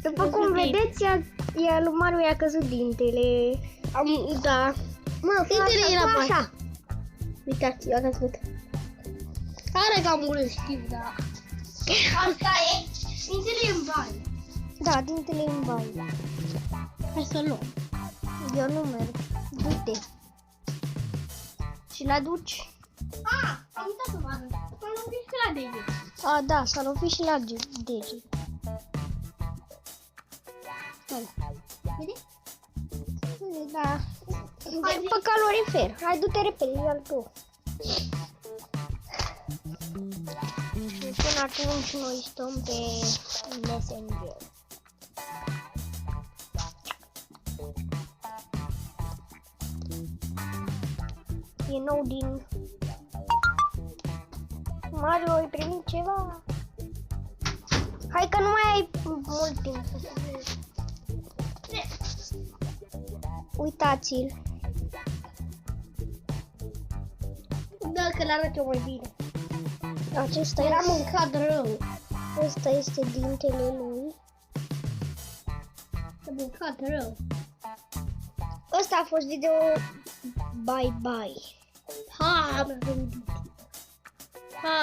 După cum vedeți, lui Mario i-a căzut dintele. Da. Mă, Dintele era pe așa. Uitați, i-a căzut. Are cam urât, știu, da. Asta e. Dintele e în baie. Da, dintele e în baie. Hai să luăm. Eu nu merg. Du-te. Și l-aduci? Am uitat să vă arăt. S-a lovit și la deget. Da, s-a lovit și la deget. Vede? Da. Pe calorifer. Hai, du-te repede, ia-l tu. Și până atunci noi stăm pe Messenger. E nou din... Mario, ai primit ceva? Hai că nu mai ai mult timp. Uitați-l. Da, că l-arăt eu mai bine. Acesta Era este, mâncat rău. ăsta este dintele lui. Era mâncat rău. Ăsta a fost video. Bye bye. Ha, am